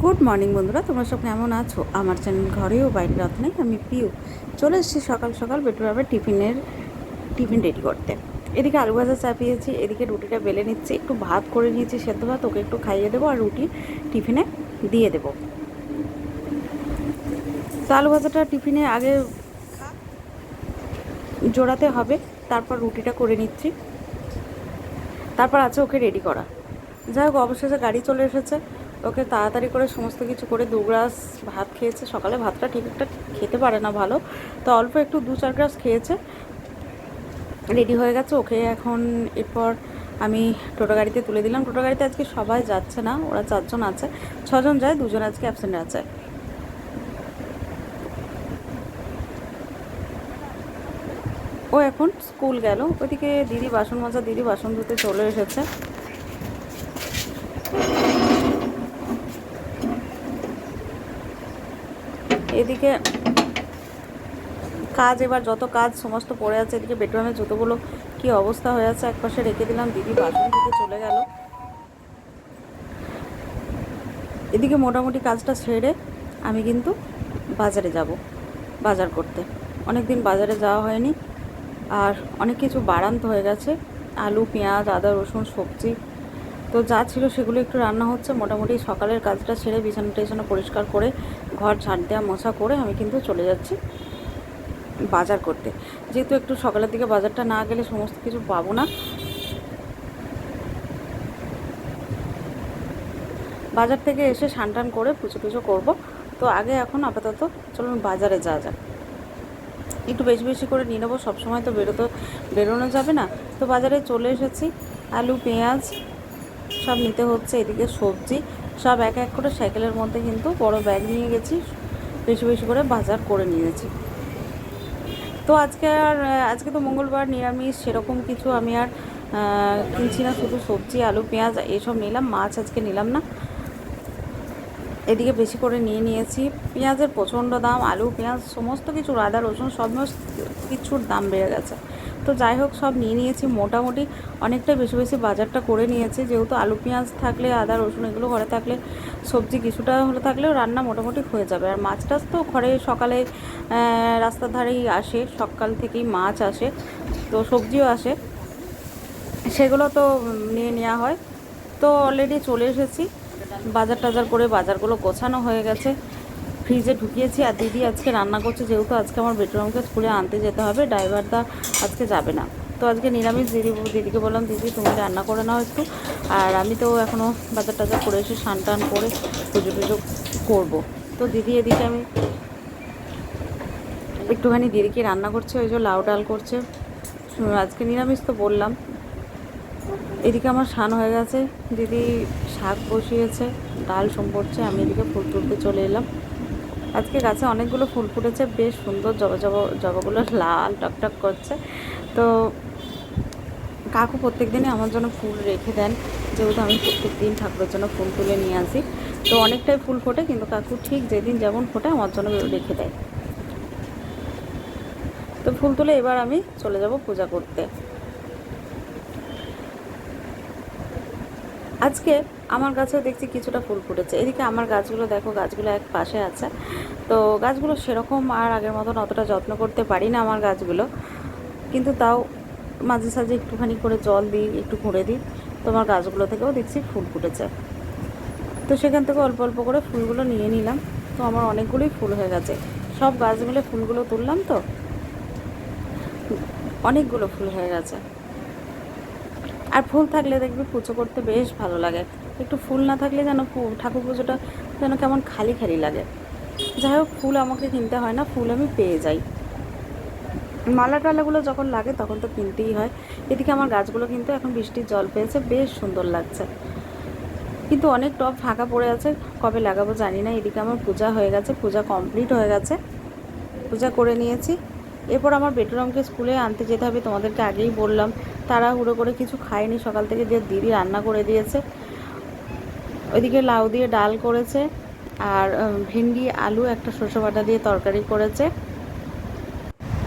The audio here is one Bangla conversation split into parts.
গুড মর্নিং বন্ধুরা, তোমরা সব কেমন আছো? আমার চ্যানেল ঘরে ও বাইরে রত্নাই, আমি পিউ চলে এসেছি সকাল সকাল বেটুর টিফিন রেডি করতে। এদিকে আলু ভাজা চাপিয়েছি, এদিকে রুটিটা বেলে নিচ্ছি, একটু ভাত করে নিয়েছি সেদ্ধ ভাত, ওকে একটু খাইয়ে দেবো আর রুটি টিফিনে দিয়ে দেবো। তো আলু ভাজাটা টিফিনে আগে জোড়াতে হবে, তারপর রুটিটা করে নিচ্ছি, তারপর আছে ওকে রেডি করা। যাই হোক, অবশেষে গাড়ি চলে এসেছে। ওকে তাড়াতাড়ি করে সমস্ত কিছু করে 2 গ্লাস ভাত খেয়েছে। সকালে ভাতটা ঠিক একটা খেতে পারে না ভালো, তো অল্প একটু 2-4 গ্লাস খেয়েছে, রেডি হয়ে গেছে। ওকে এখন এরপর আমি টোটো গাড়িতে তুলে দিলাম। টোটো গাড়িতে আজকে সবাই যাচ্ছে না, ওরা 4জন আছে, 6জন যায়, 2জন আজকে অ্যাবসেন্ট আছে। ও এখন স্কুল গেল। ওইদিকে দিদি বাসন ধুতে চলে এসেছে। এদিকে কাজ, এবার যত কাজ সমস্ত পড়ে আছে। এদিকে বেডরুমের জুতোগুলো কি অবস্থা হয়ে আছে, একপাশে রেখে দিলাম। দিদি বাসন ধুতে চলে গেল। এদিকে মোটামুটি কাজটা ছেড়ে আমি কিন্তু বাজারে যাব, বাজার করতে। অনেক দিন বাজারে যাওয়া হয়নি, আর অনেক কিছু বাড়ান্ত হয়ে গেছে। আলু, পেঁয়াজ, আদা, রসুন, সবজি তো যা ছিল সেগুলো একটু রান্না হচ্ছে। মোটামুটি সকালের কাজটা ছেড়ে বিছানা পরিষ্কার করে ঘর ঝাড় দেওয়া মোছা করে আমি কিন্তু চলে যাচ্ছি বাজার করতে। যেহেতু একটু সকালের দিকে বাজারটা না গেলে সমস্ত কিছু পাবো না। বাজার থেকে এসে স্নান করে পুজো টুজো করবো। তো আগে এখন আপাতত চলুন বাজারে যাওয়া যাক, একটু বেশি বেশি করে নিয়ে নেবো। সবসময় তো বেরোনো যাবে না। তো বাজারে চলে এসেছি, আলু, পেঁয়াজ সব নিতে হচ্ছে। এদিকে সবজি সব এক এক করে সাইকেলের মধ্যে কিন্তু বড় ব্যাগ নিয়ে গেছি, বেশি বেশি করে বাজার করে নিয়েছি। তো আজকে তো মঙ্গলবার, নিরামিষ সেরকম কিছু আমি আর কিনছি না, শুধু সবজি, আলু, পেঁয়াজ এসব নিলাম। মাছ আজকে নিলাম না। এদিকে বেশি করে নিয়ে নিয়েছি। পেঁয়াজের প্রচণ্ড দাম, আলু, পেঁয়াজ সমস্ত কিছুর, আদা, রসুন সমস্ত কিছুর দাম বেড়ে গেছে। তো যাই হোক, সব নিয়ে নিয়েছি। মোটামুটি অনেকটাই বেশি বেশি বাজারটা করে নিয়েছি, যেহেতু আলু, পেঁয়াজ থাকলে, আদা, রসুন এগুলো ঘরে থাকলে, সবজি কিছুটা হলে থাকলেও রান্না মোটামুটি হয়ে যাবে। আর মাছ টাছ তো ঘরে সকালে রাস্তার ধারেই আসে, সকাল থেকেই মাছ আসে, তো সবজিও আসে, সেগুলো তো নিয়ে নেওয়া হয়। তো অলরেডি চলে এসেছি, বাজার টাজার করে বাজারগুলো গোছানো হয়ে গেছে, ফ্রিজে ঢুকিয়েছি। আর দিদি আজকে রান্না করছে, যেহেতু আজকে আমার বেডরুমকে স্কুলে আনতে যেতে হবে, ড্রাইভারদা আজকে যাবে না। তো আজকে নিরামিষ। দিদিকে বললাম, দিদি তুমি রান্না করে নাও একটু, আর আমি তো এখনও বাজার টাজার করে এসে স্নান টান করে পুজো টুজো করবো। তো দিদি এদিকে আমি একটুখানি দিদিকে রান্না করছে, ওই যে লাউ ডাল করছে। আজকে নিরামিষ তো বললাম। এদিকে আমার স্নান হয়ে গেছে, দিদি শাক বসিয়েছে, ডাল সম্পর্কে আমি এদিকে ফুল তুলতে চলে এলাম। আজকে গাছে অনেকগুলো ফুল ফুটেছে, বেশ সুন্দর, জবাগুলো লাল টকটক করছে। তো কাকু প্রত্যেক দিনই আমার জন্য ফুল রেখে দেন, যেহেতু আমি প্রত্যেক দিন ঠাকুরের জন্য ফুল তুলে নিয়ে আসি। তো অনেকটাই ফুল ফোটে, কিন্তু কাকু ঠিক যেদিন যেমন ফোটে আমার জন্য রেখে দেয়। তো ফুল তুলে এবার আমি চলে যাব পূজা করতে। আজকে আমার গাছেও দেখছি কিছুটা ফুল ফুটেছে। এদিকে আমার গাছগুলো দেখো, গাছগুলো এক পাশে আছে। তো গাছগুলো সেরকম আর আগের মতন অতটা যত্ন করতে পারি না আমার গাছগুলো, কিন্তু তাও মাঝে সাঝে একটুখানি করে জল দিই, একটু ঘুরে দিই। তো আমার গাছগুলো থেকেও দেখছি ফুল ফুটেছে। তো সেখান থেকে অল্প অল্প করে ফুলগুলো নিয়ে নিলাম। তো আমার অনেকগুলোই ফুল হয়ে গেছে, সব গাছ মিলে ফুলগুলো তুললাম, তো অনেকগুলো ফুল হয়ে গেছে। আর ফুল থাকলে দেখবি পুজো করতে বেশ ভালো লাগে। একটু ফুল না থাকলে যেন ঠাকুর পুজোটা যেন কেমন খালি খালি লাগে। যাই হোক, ফুল আমাকে কিনতে হয় না, ফুল আমি পেয়ে যাই। মালা টালাগুলো যখন লাগে তখন তো কিনতেই হয়। এদিকে আমার গাছগুলো কিন্তু এখন বৃষ্টির জল পেয়েছে, বেশ সুন্দর লাগছে। কিন্তু অনেক টব ফাঁকা পড়ে আছে, কবে লাগাবো জানি না। এদিকে আমার পূজা হয়ে গেছে, পূজা কমপ্লিট হয়ে গেছে, পূজা করে নিয়েছি। এরপর আমার বেটুরামকে স্কুলে আনতে যেতে হবে, তোমাদেরকে আগেই বললাম। তাড়াহুড়ো করে কিছু খাইনি সকাল থেকে, যে দিদি রান্না করে দিয়েছে। ওইদিকে লাউ দিয়ে ডাল করেছে, আর ভেন্ডি, আলু, একটা সরষে বাটা দিয়ে তরকারি করেছে।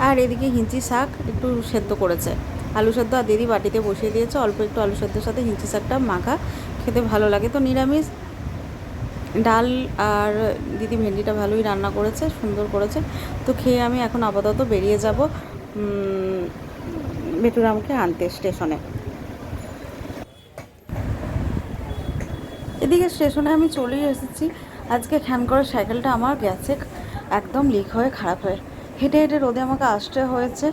আর এদিকে হিঞ্চি শাক একটু সেদ্ধ করেছে, আলু সেদ্ধ। আর দিদি বাটিতে বসিয়ে দিয়েছে অল্প একটু আলু সেদ্ধর সাথে হিঞ্চি শাকটা মাখা, খেতে ভালো লাগে। তো নিরামিষ ডাল আর দিদি ভেন্ডিটা ভালোই রান্না করেছে, সুন্দর করেছে। তো খেয়ে আমি এখন আপাতত বেরিয়ে যাব বেটুরামকে আনতে স্টেশনে। এদিকে স্টেশনে আমি চলেই এসেছি। আজকে খ্যান করার সাইকেলটা আমার গেছে একদম লিক হয়ে, খারাপ হয়ে, হেঁটে হেঁটে রোদে আমাকে আসতে হয়েছে।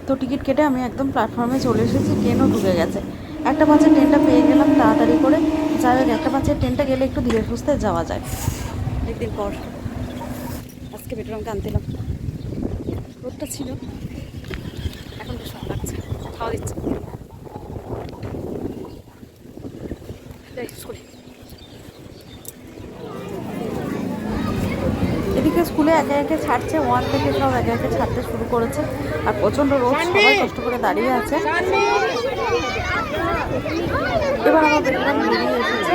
তো টিকিট কেটে আমি একদম প্ল্যাটফর্মে চলে এসেছি, ট্রেনও ঢুকে গেছে। 1:05 ট্রেনটা পেয়ে গেলাম তাড়াতাড়ি করে। যাই হোক, 1:05 ট্রেনটা গেলে একটু ধীরে সুস্থে যাওয়া যায়। অনেকদিন পর আজকে বেটুরামকে আনতেলাম, রোদটা ছিল, এখন বেশ ভালো লাগছে, খাওয়া দিচ্ছে। এদিকে স্কুলে একে একে ছাড়ছে, 1 থেকে সব একে একে ছাড়তে শুরু করেছে। আর প্রচণ্ড রোদ, সবাই কষ্ট করে দাঁড়িয়ে আছে। এবার আমার বেটুরাম বেরিয়ে এসেছে,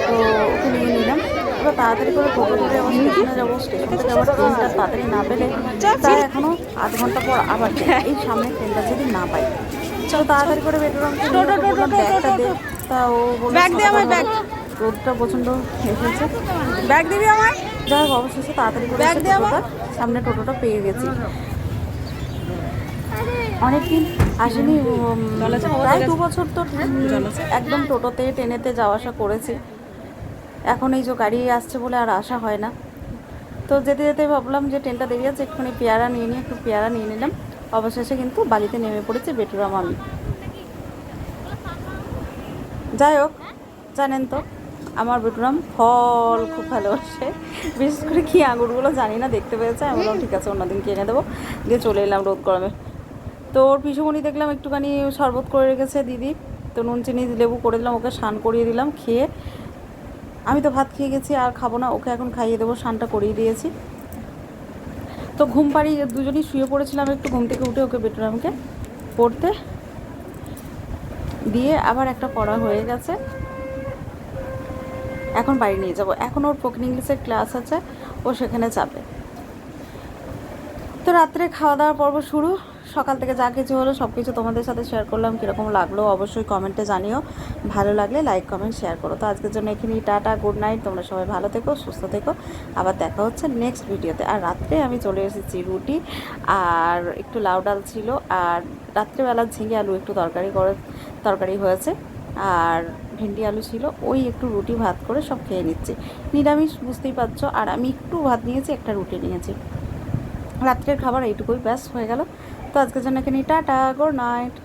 তো ওকে নিয়ে নিলাম। এবার তাড়াতাড়ি করে টোটো ধরে আবার স্টেশনে যাবো। স্টেশন থেকে আবার ট্রেনটা তাড়াতাড়ি না পেলে তাই এখনও আধ ঘন্টা পর আবার এই সামনে ট্রেনটা যদি না পাই, চলো তাড়াতাড়ি করে বেটুরামকে ব্যাগটা দে। তা ও বললো রোদটা প্রচণ্ড এসেছে, ব্যাগ দিবি আমার। যাই হোক, অবশেষে তাড়াতাড়ি করে সামনে টোটোটা পেয়ে গেছি। অনেকদিন আসেনি, প্রায় 2 বছর তো একদম টোটোতে ট্রেনেতে যাওয়া আসা করেছি। এখন এই যে গাড়ি আসছে বলে আর আসা হয় না। তো যেতে যেতে ভাবলাম যে ট্রেনটা দেরি আছে, একটুখানি পেয়ারা নিয়ে একটু পেয়ারা নিয়ে নিলাম। অবশেষে কিন্তু বালিতে নেমে পড়েছে বেটুরাম আমি। যাই হোক, জানেন তো আমার বেটুরাম ফল খুব ভালোবাসে, বিশেষ করে কী আঙুরগুলো জানি না, দেখতে পেয়েছে। আমি বললাম ঠিক আছে, অন্যদিন কিনে দেবো। দিয়ে চলে এলাম রোদ গরমে। তো ওর পিছুমণি দেখলাম একটুখানি শরবত করে রেখেছে দিদি, তো নুন চিনি লেবু করে দিলাম, ওকে স্নান করিয়ে দিলাম। খেয়ে আমি তো ভাত খেয়ে গেছি, আর খাবো না, ওকে এখন খাইয়ে দেবো, স্নানটা করিয়ে দিয়েছি। তো ঘুম পাড়িয়ে দুজনেই শুয়ে পড়েছিলাম, একটু ঘুম থেকে উঠে ওকে বেটুরামকে পড়তে দিয়ে আবার একটা পড়া হয়ে গেছে। এখন বাড়ি নিয়ে যাব, এখন ওর স্পোকেন ইংলিশের ক্লাস আছে, ও সেখানে যাবে। তো রাত্রে খাওয়া দাওয়ার পর্ব শুরু। সকাল থেকে যা কিছু হলো সব কিছু তোমাদের সাথে শেয়ার করলাম। কীরকম লাগলো অবশ্যই কমেন্টে জানিও, ভালো লাগলে লাইক কমেন্ট শেয়ার করো। তো আজকের জন্য এখানেই টাটা, গুড নাইট, তোমরা সবাই ভালো থেকো, সুস্থ থেকো। আবার দেখা হচ্ছে নেক্সট ভিডিওতে। আর রাত্রে আমি চলে এসেছি রুটি আর একটু লাউ ডাল ছিল, আর রাত্রেবেলা ঝিঙে আলু একটু তরকারি হয়েছে, আর ভেন্ডি আলু ছিল, ওই একটু রুটি ভাত করে সব খেয়ে নিচ্ছি। নিরামিষ বুঝতেই পারছো, আর আমি একটু ভাত নিয়েছি, একটা রুটি নিয়েছি। রাত্রের খাবার এইটুকুই ব্যাস হয়ে গেল। তো আজকের জন্য এখানে টাটা, গুড নাইট।